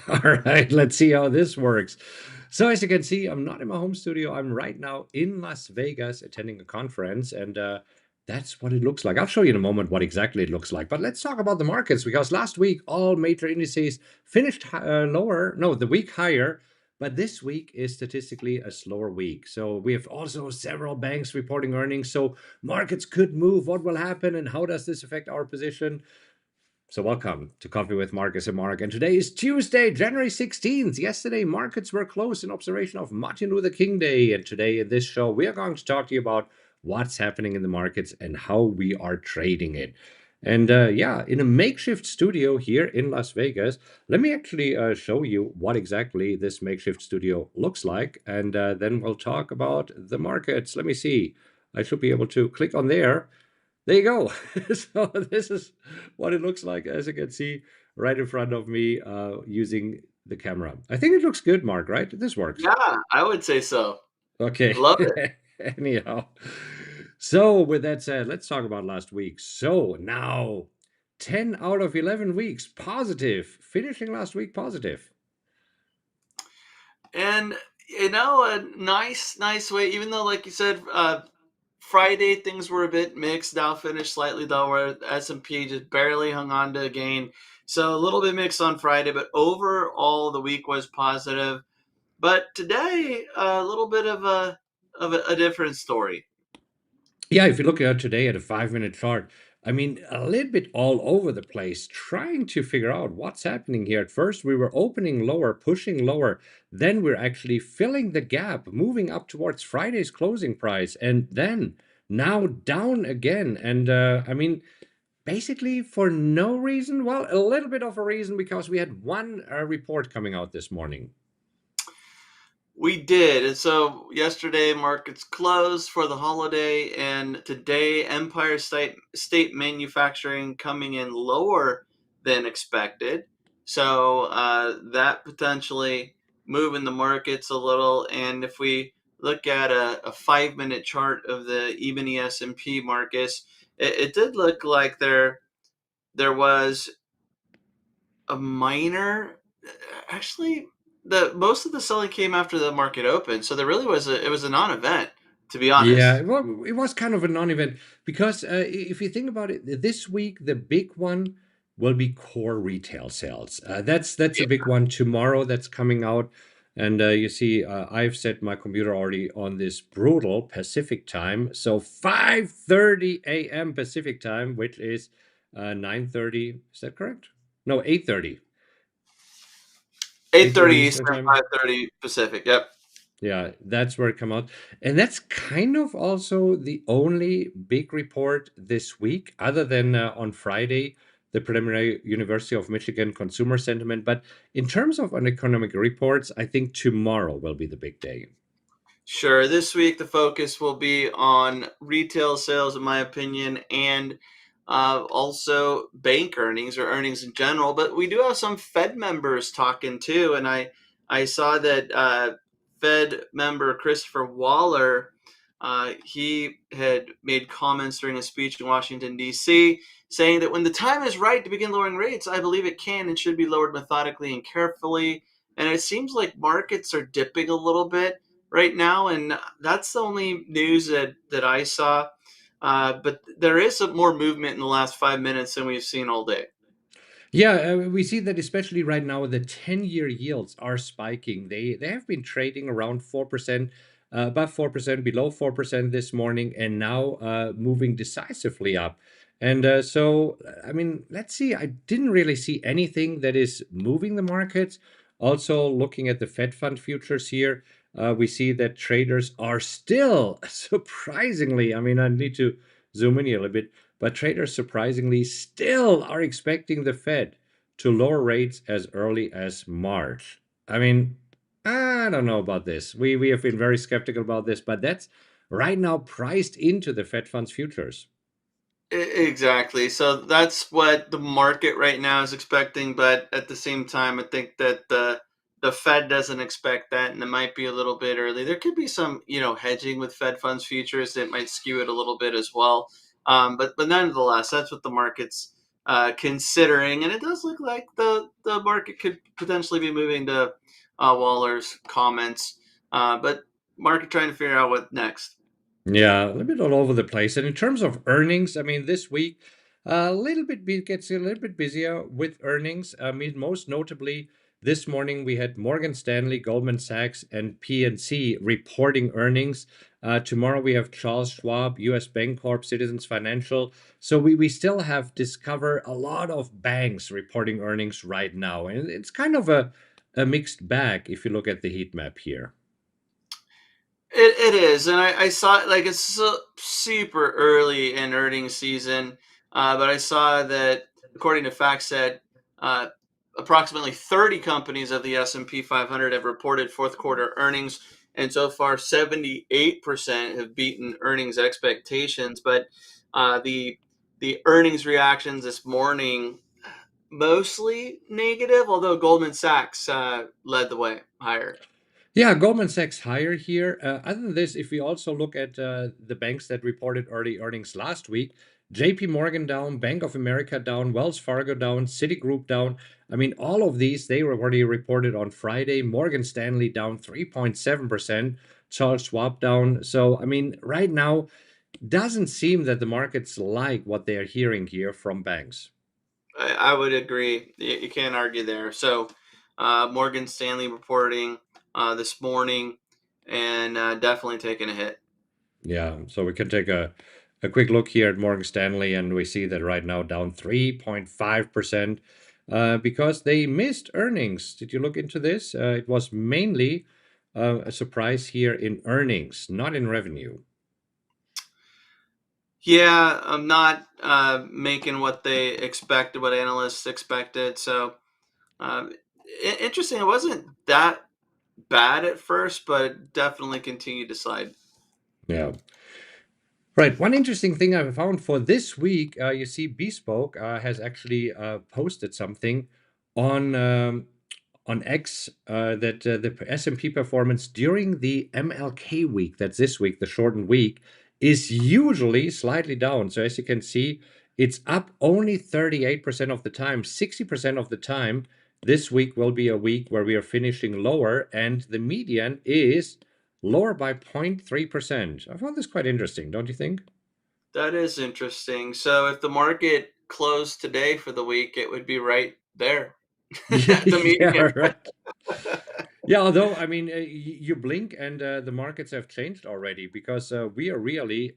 All right, let's see how this works. So, as you can see, I'm not in my home studio. I'm right now in Las Vegas attending a conference, and that's what it looks like. I'll show you in a moment what exactly it looks like. But let's talk about the markets because last week all major indices finished lower. No, the week higher. But this week is statistically a slower week. So we have also several banks reporting earnings. So markets could move. What will happen and how does this affect our position? So welcome to Coffee with Markus and Mark. And today is Tuesday, January 16th. Yesterday, markets were closed in observation of Martin Luther King Day. And today in this show, we are going to talk to you about what's happening in the markets and how we are trading it. And yeah, in a makeshift studio here in Las Vegas, let me actually show you what exactly this makeshift studio looks like. And then we'll talk about the markets. Let me see. I should be able to click on there you go. So this is what it looks like, as you can see right in front of me using the camera. I think it looks good, Mark, right? This works. Yeah, I would say so. Okay. Love it. Anyhow. So with that said, let's talk about last week. So now 10 out of 11 weeks positive, finishing last week positive. And a nice way, even though, like you said, Friday things were a bit mixed. Dow finished slightly lower. S&P just barely hung on to a gain. So a little bit mixed on Friday, but overall the week was positive. But today, a little bit of a different story. Yeah, if you look at today at a 5 minute chart, I mean, a little bit all over the place, trying to figure out what's happening here. At first, we were opening lower, pushing lower. Then we're actually filling the gap, moving up towards Friday's closing price. And then now down again. And I mean, basically for no reason. Well, a little bit of a reason because we had one report coming out this morning. We did. And so yesterday markets closed for the holiday, and today Empire State Manufacturing coming in lower than expected. So that potentially moving the markets a little. And if we look at a 5 minute chart of the even S&P Marcus, it did look like there was a minor, actually, the most of the selling came after the market opened, so there really was it was a non-event, to be Yeah, honest. well, it was kind of a non-event because if you think about it, this week the big one will be core retail sales. That's a Yeah. big one tomorrow. That's coming out, and you see, I've set my computer already on this brutal Pacific time, so 5:30 a.m. Pacific time, which is 9:30. Is that correct? No, 8:30. 8:30 8:30 Eastern Eastern, time. 5:30 Pacific. Yep. Yeah, that's where it come out. And that's kind of also the only big report this week, other than on Friday, the preliminary University of Michigan consumer sentiment. But in terms of an economic reports, I think tomorrow will be the big day. Sure. This week, the focus will be on retail sales, in my opinion, and also bank earnings or earnings in general. But we do have some Fed members talking too, and I saw that Fed member Christopher Waller, he had made comments during a speech in Washington D.C. saying that when the time is right to begin lowering rates, I believe it can and should be lowered methodically and carefully. And it seems like markets are dipping a little bit right now, and that's the only news that I saw. But there is some more movement in the last 5 minutes than we've seen all day. Yeah, we see that especially right now, the 10-year yields are spiking. They have been trading around 4%, above 4%, below 4% this morning, and now moving decisively up. And so, I mean, let's see. I didn't really see anything that is moving the markets. Also, looking at the Fed fund futures here, we see that traders are still surprisingly, I mean, I need to zoom in here a little bit, but traders surprisingly still are expecting the Fed to lower rates as early as March. I mean, I don't know about this. We have been very skeptical about this, but that's right now priced into the Fed funds futures. Exactly. So that's what the market right now is expecting, but at the same time, I think that the Fed doesn't expect that, and it might be a little bit early. There could be some, hedging with Fed funds futures that might skew it a little bit as well. But nonetheless, that's what the market's considering, and it does look like the market could potentially be moving to Waller's comments, but market trying to figure out what next. Yeah, a little bit all over the place. And in terms of earnings, I mean, this week a little bit gets a little bit busier with earnings. I mean, most notably, this morning we had Morgan Stanley, Goldman Sachs, and PNC reporting earnings. Tomorrow we have Charles Schwab, U.S. Bancorp, Citizens Financial. So we still have discover a lot of banks reporting earnings right now, and it's kind of a mixed bag if you look at the heat map here. It is, and I saw it like it's super early in earnings season, but I saw that according to FactSet, uh, approximately 30 companies of the S&P 500 have reported fourth quarter earnings, and so far 78% have beaten earnings expectations. But the earnings reactions this morning mostly negative, although Goldman Sachs led the way higher. Yeah, Goldman Sachs higher here. Other than this, if we also look at the banks that reported early earnings last week, JP Morgan down, Bank of America down, Wells Fargo down, Citigroup down. I mean, all of these, they were already reported on Friday. Morgan Stanley down 3.7%, Charles Schwab down. So, I mean, right now, doesn't seem that the markets like what they are hearing here from banks. I would agree. You can't argue there. So, Morgan Stanley reporting this morning, and definitely taking a hit. Yeah, so we can take a quick look here at Morgan Stanley, and we see that right now down 3.5% because they missed earnings. Did you look into this? It was mainly a surprise here in earnings, not in revenue. Yeah, I'm not making what they expected, what analysts expected. So, um, interesting. It wasn't that bad at first, but it definitely continued to slide. Yeah. Right. One interesting thing I found for this week, you see, Bespoke has actually posted something on on X that the S&P performance during the MLK week, that's this week, the shortened week, is usually slightly down. So as you can see, it's up only 38% of the time. 60% of the time, this week will be a week where we are finishing lower, and the median is lower by 0.3%. I found this quite interesting, don't you think? That is interesting. So, if the market closed today for the week, it would be right there at the Yeah, median. right. Yeah, although I mean, you blink and the markets have changed already because we are really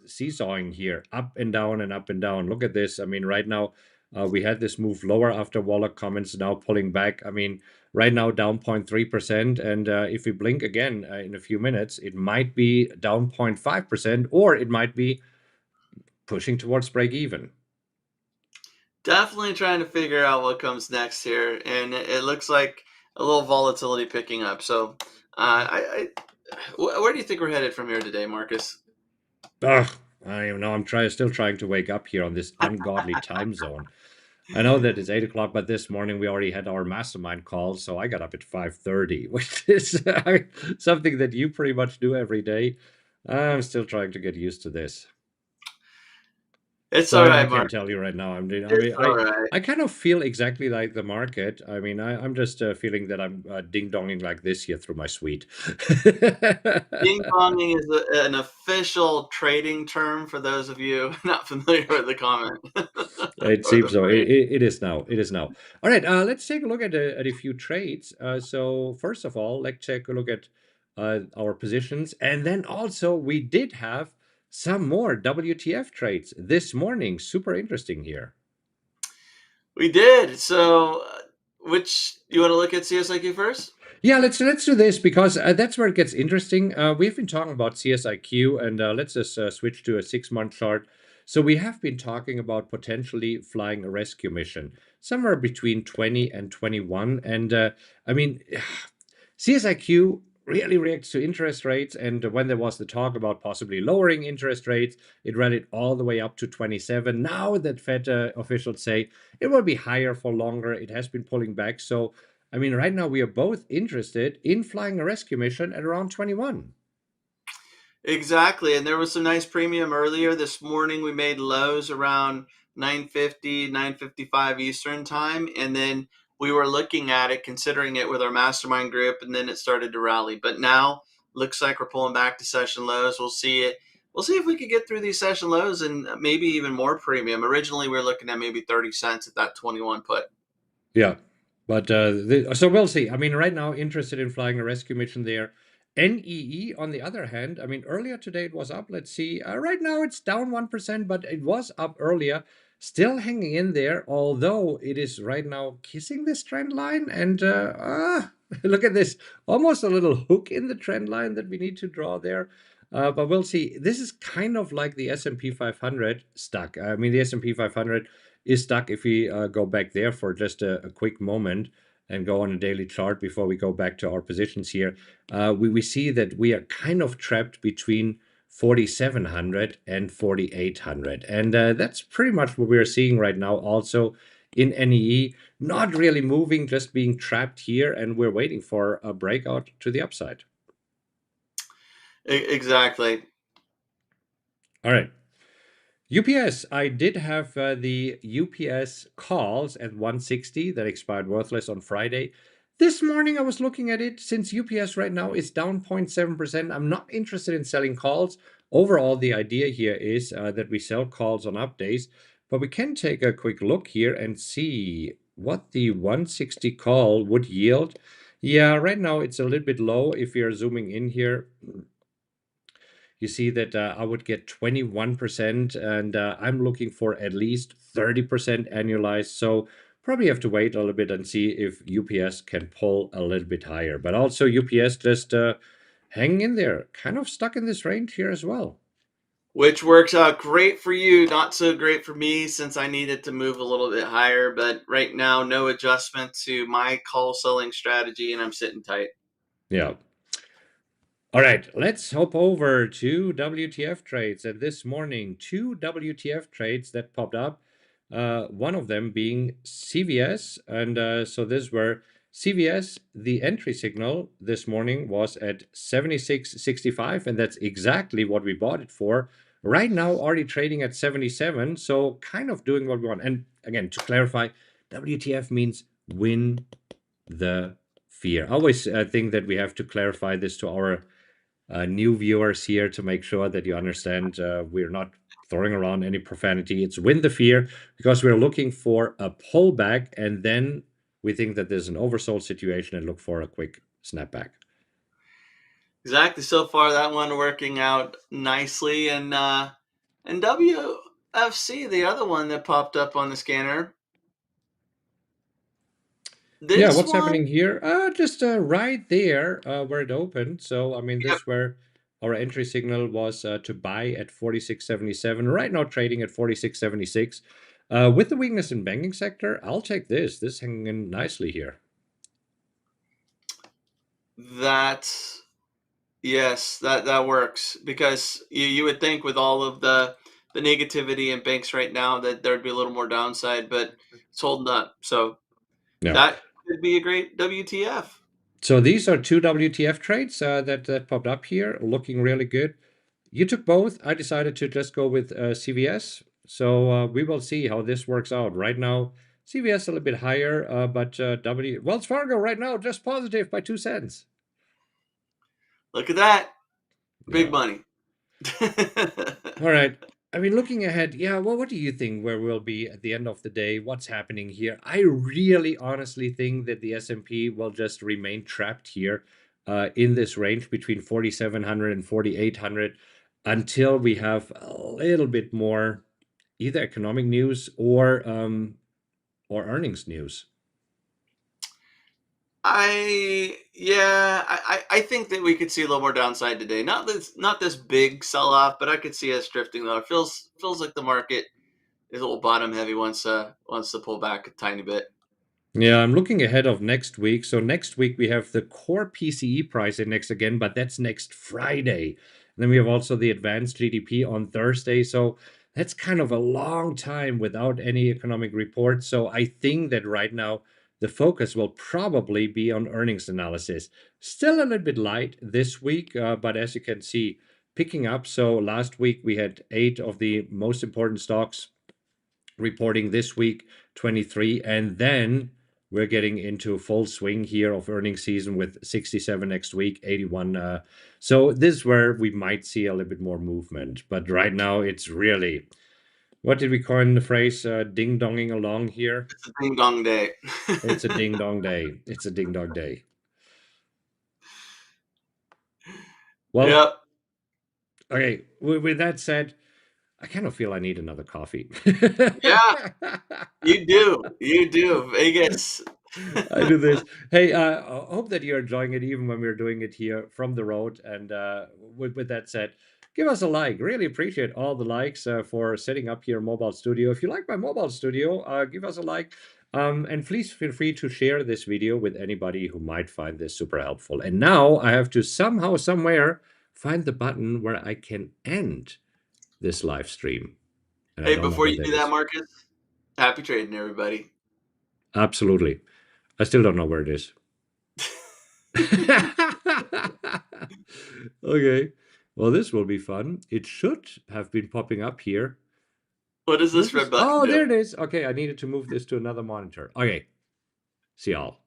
seesawing here, up and down and up and down. Look at this. I mean, right now we had this move lower after Waller comments, now pulling back. I mean, right now down 0.3%, and if we blink again in a few minutes, it might be down 0.5%, or it might be pushing towards break even. Definitely trying to figure out what comes next here, and it looks like a little volatility picking up. So, where do you think we're headed from here today, Marcus? Ugh, I don't know. Still trying to wake up here on this ungodly time zone. I know that it's 8 o'clock, but this morning we already had our mastermind call, so I got up at 5:30, which is something that you pretty much do every day. I'm still trying to get used to this. It's So all I right, can't Mark. tell you right now. I It's mean, all right. I kind of feel exactly like the market. I mean, I'm just feeling that I'm ding donging like this here through my suite. Ding donging is an official trading term for those of you not familiar with the comment It or the seems so. phrase. It is now. It is now. All right. Let's take a look at a few trades. So first of all, let's take a look at our positions, and then also we did have some more WTF trades this morning. Super interesting here. We did. So, which you want to look at CSIQ first? Yeah, let's do this because that's where it gets interesting. We've been talking about CSIQ, and let's just switch to a 6 month chart. So we have been talking about potentially flying a rescue mission somewhere between 20 and 21, and I mean, CSIQ really reacts to interest rates, and when there was the talk about possibly lowering interest rates, it rallied all the way up to 27. Now that Fed officials say it will be higher for longer, it has been pulling back. So I mean, right now we are both interested in flying a rescue mission at around 21. Exactly, and there was some nice premium earlier this morning. We made lows around 9:50, 9:55 Eastern time, and then we were looking at it, considering it with our mastermind group, and then it started to rally. But now looks like we're pulling back to session lows. We'll see it. We'll see if we could get through these session lows and maybe even more premium. Originally, we were looking at maybe 30 cents at that 21 put. Yeah, but so we'll see. I mean, right now, interested in flying a rescue mission there. NEE, on the other hand, I mean, earlier today it was up. Let's see. Right now it's down 1%, but it was up earlier, still hanging in there, although it is right now kissing this trend line. And look at this, almost a little hook in the trend line that we need to draw there. But we'll see. This is kind of like the S&P 500 stuck. I mean, the S&P 500 is stuck if we go back there for just a quick moment and go on a daily chart before we go back to our positions here. We see that we are kind of trapped between 4,700 and 4,800. And that's pretty much what we're seeing right now also in NEE. Not really moving, just being trapped here, and we're waiting for a breakout to the upside. Exactly. All right. UPS, I did have the UPS calls at 160 that expired worthless on Friday. This morning I was looking at it. Since UPS right now is down 0.7%, I'm not interested in selling calls. Overall, the idea here is that we sell calls on up days, but we can take a quick look here and see what the 160 call would yield. Yeah, right now it's a little bit low if we are zooming in here. You see that I would get 21%, and I'm looking for at least 30% annualized. So probably have to wait a little bit and see if UPS can pull a little bit higher. But also UPS just hanging in there, kind of stuck in this range here as well. Which works out great for you, not so great for me since I needed to move a little bit higher. But right now, no adjustment to my call selling strategy, and I'm sitting tight. Yeah. All right, let's hop over to WTF trades. And this morning, two WTF trades that popped up. One of them being CVS. And so this were CVS. The entry signal this morning was at 76.65, and that's exactly what we bought it for. Right now, already trading at 77. So kind of doing what we want. And again, to clarify, WTF means win the fear. I always think that we have to clarify this to our new viewers here to make sure that you understand we're not throwing around any profanity. It's win the fear because we're looking for a pullback, and then we think that there's an oversold situation and look for a quick snapback. Exactly. So far, that one working out nicely, and WFC, the other one that popped up on the scanner. Yeah, This what's one, happening here? Just right there where it opened. So, I mean, yep. this where our entry signal was to buy at 46.77. Right now, trading at 46.76. With the weakness in banking sector, I'll take this. This hanging in nicely here. That yes, that works because you would think with all of the negativity in banks right now that there'd be a little more downside, but it's holding up. So Yeah. that could be a great WTF. So these are two WTF trades that popped up here, looking really good. You took both. I decided to just go with CVS. So we will see how this works out. Right now, CVS a little bit higher, but Wells Fargo right now just positive by 2 cents. Look at that. Big Yeah. money. All right. I mean, looking ahead, yeah, well, what do you think where we'll be at the end of the day? What's happening here? I really honestly think that the S&P will just remain trapped here in this range between 4,700 and 4,800 until we have a little bit more either economic news or earnings news. I think that we could see a little more downside today. Not this big sell off, but I could see us drifting though. It feels like the market is a little bottom heavy wants to pull back a tiny bit. Yeah, I'm looking ahead of next week. So next week we have the core PCE price index again, but that's next Friday. And then we have also the advanced GDP on Thursday. So that's kind of a long time without any economic reports. So I think that right now the focus will probably be on earnings analysis. Still a little bit light this week, but as you can see, picking up. So last week we had 8 of the most important stocks reporting, this week 23, and then we're getting into full swing here of earnings season with 67 next week, 81. So this is where we might see a little bit more movement. But right now it's really, what did we coin the phrase, ding-donging along here? It's a ding dong day. It's a ding-dong day. It's a ding-dong day. Well, Yep. okay, with that said, I kind of feel I need another coffee. Yeah, you do. You do. Vegas. I do this. Hey, I hope that you're enjoying it, even when we're doing it here from the road. And with that said, give us a like. Really appreciate all the likes for setting up your mobile studio. If you like my mobile studio, give us a like. And please feel free to share this video with anybody who might find this super helpful. And now I have to somehow, somewhere, find the button where I can end this live stream. And I Hey, don't know before where you that do that, is. Marcus, happy trading, everybody. Absolutely. I still don't know where it is. Okay. Well, this will be fun. It should have been popping up here. What does this red button Oh, do? there it is. Okay, I needed to move this to another monitor. Okay. See y'all.